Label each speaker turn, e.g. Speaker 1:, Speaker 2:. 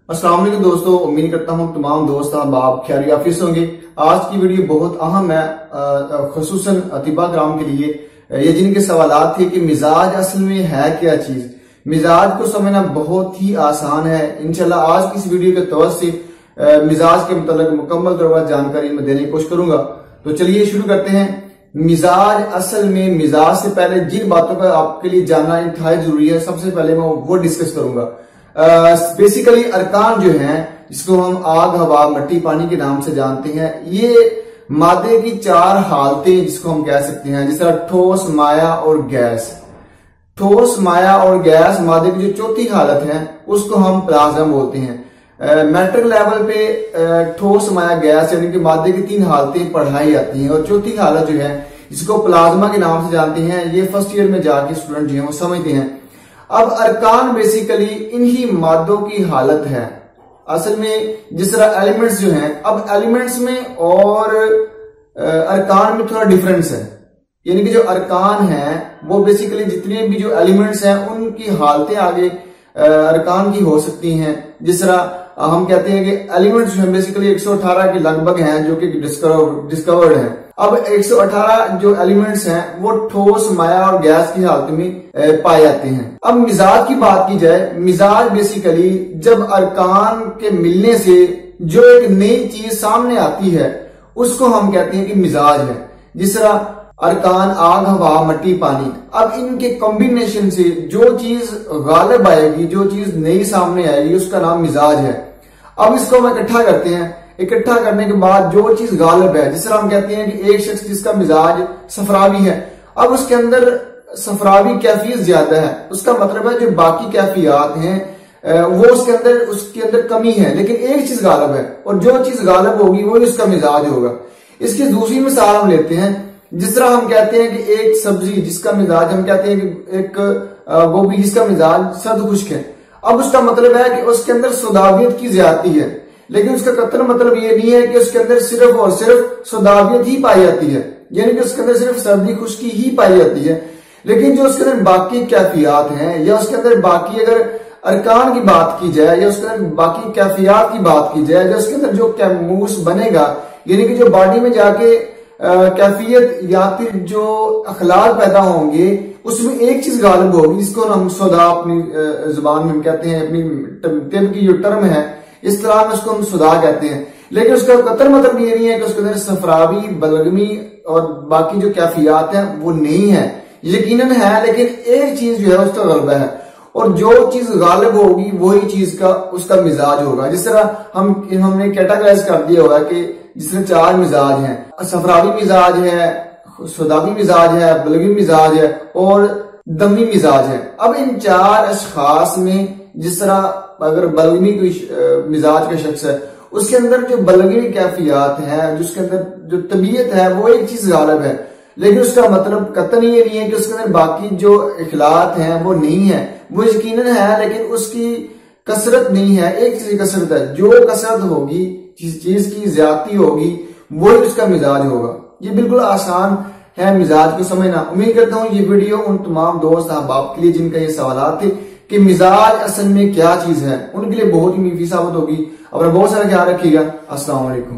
Speaker 1: السلام علیکم دوستو، امید کرتا ہوں تمام دوست احباب خیر یافیت ہوں گے۔ آج کی ویڈیو بہت اہم ہے، خصوصاً اطباء کرام کے لیے، یہ جن کے سوالات تھے کہ مزاج اصل میں ہے کیا چیز۔ مزاج کو سمجھنا بہت ہی آسان ہے۔ انشاءاللہ آج کی اس ویڈیو کے توسط سے مزاج کے متعلق مکمل طور پر جانکاری میں دینے کی کوشش کروں گا۔ تو چلیے شروع کرتے ہیں۔ مزاج اصل میں، مزاج سے پہلے جن باتوں کا آپ کے لیے جاننا انتہائی ضروری ہے، سب سے پہلے میں وہ ڈسکس کروں گا۔ بیسیکلی ارکان جو ہیں، جس کو ہم آگ، ہوا، مٹی، پانی کے نام سے جانتے ہیں، یہ مادے کی چار حالتیں جس کو ہم کہہ سکتے ہیں، جس طرح ٹھوس، مائع اور گیس۔ ٹھوس، مائع اور گیس مادے کی جو چوتھی حالت ہے اس کو ہم پلازم بولتے ہیں۔ میٹرک لیول پہ ٹھوس، مائع، گیس یعنی کہ مادے کی تین حالتیں پڑھائی جاتی ہیں، اور چوتھی حالت جو ہے جس کو پلازما کے نام سے جانتے ہیں، یہ فرسٹ ایئر میں جا کے اسٹوڈنٹ جو ہیں وہ سمجھتے ہیں۔ اب ارکان بیسیکلی انہی مادوں کی حالت ہے۔ اصل میں جس طرح ایلیمنٹس جو ہیں، اب ایلیمنٹس میں اور ارکان میں تھوڑا ڈیفرنس ہے، یعنی کہ جو ارکان ہیں وہ بیسیکلی جتنے بھی جو ایلیمنٹس ہیں ان کی حالتیں آگے ارکان کی ہو سکتی ہیں۔ جس طرح ہم کہتے ہیں کہ ایلیمنٹس جو ہیں بیسیکلی 118 کے لگ بھگ ہیں جو کہ ڈسکورڈ ہیں۔ اب 118 جو ایلیمنٹس ہیں وہ ٹھوس، مائع اور گیس کی حالت میں پائے جاتے ہیں۔ اب مزاج کی بات کی جائے، مزاج بیسیکلی جب ارکان کے ملنے سے جو ایک نئی چیز سامنے آتی ہے اس کو ہم کہتے ہیں کہ مزاج ہے۔ جس طرح ارکان آگ، ہوا، مٹی، پانی، اب ان کے کمبینیشن سے جو چیز غالب آئے گی، جو چیز نئی سامنے آئے گی، اس کا نام مزاج ہے۔ اب اس کو ہم اکٹھا کرتے ہیں، اکٹھا کرنے کے بعد جو چیز غالب ہے، جس طرح ہم کہتے ہیں کہ ایک شخص جس کا مزاج صفراوی ہے، اب اس کے اندر صفراوی کیفیت زیادہ ہے، اس کا مطلب ہے جو باقی کیفیات ہیں وہ اس کے اندر کمی ہے، لیکن ایک چیز غالب ہے، اور جو چیز غالب ہوگی وہی اس کا مزاج ہوگا۔ اس کی دوسری مثال ہم لیتے ہیں، جس طرح ہم کہتے ہیں کہ ایک سبزی جس کا مزاج، ہم کہتے ہیں کہ ایک گوبھی جس کا مزاج سرد خشک ہے، اب اس کا مطلب ہے کہ اس کے اندر سوداویت کی زیادتی ہے، لیکن اس کا قطعاً مطلب یہ نہیں ہے کہ اس کے اندر صرف اور صرف سوداویت ہی پائی جاتی ہے، یعنی کہ اس کے اندر صرف سردی خشکی ہی پائی جاتی ہے، لیکن جو اس کے اندر باقی کیفیات ہیں، یا اس کے اندر باقی اگر ارکان کی بات کی جائے، یا اس کے اندر باقی کیفیات کی بات کی جائے، یا اس کے اندر جو کیموس بنے گا، یعنی کہ جو باڈی میں جا کے کیفیت یا پھر جو اخلاق پیدا ہوں گے، اس میں ایک چیز غالب ہوگی، جس کو ہم سودا اپنی زبان میں ہم کہتے ہیں، اپنی طب کی جو ٹرم ہے اس طرح میں اس کو ہم سودا کہتے ہیں، لیکن اس کا قطعاً مطلب یہ نہیں ہے کہ اس کے اندر صفراوی، بلغمی اور باقی جو کیفیات ہیں وہ نہیں ہے، یقیناً ہے، لیکن ایک چیز جو ہے اس کا غلبہ ہے، اور جو چیز غالب ہوگی وہی چیز کا اس کا مزاج ہوگا۔ جس طرح ہم نے کیٹاگرائز کر دیا ہوگا کہ جس میں چار مزاج ہیں، صفراوی مزاج ہے، سوداوی مزاج ہے، بلغمی مزاج ہے اور دمی مزاج ہے۔ اب ان چار اشخاص میں جس طرح اگر بلغمی کوئی مزاج کا شخص ہے، اس کے اندر جو بلغمی کیفیات ہیں، جس کے اندر جو طبیعت ہے وہ ایک چیز غالب ہے، لیکن اس کا مطلب قطعاً یہ نہیں ہے کہ اس کے اندر باقی جو اخلاق ہیں وہ نہیں ہے، وہ یقیناً ہے، لیکن اس کی کثرت نہیں ہے، ایک چیز کی کثرت ہے، جو کثرت ہوگی، جس چیز کی زیادتی ہوگی وہی اس کا مزاج ہوگا۔ یہ بالکل آسان ہے مزاج کو سمجھنا۔ امید کرتا ہوں یہ ویڈیو ان تمام دوست احباب کے لیے جن کا یہ سوالات تھے کہ مزاج اصل میں کیا چیز ہے، ان کے لیے بہت ہی مفید ثابت ہوگی۔ اپنا بہت سارا خیال رکھیے گا۔ السلام علیکم۔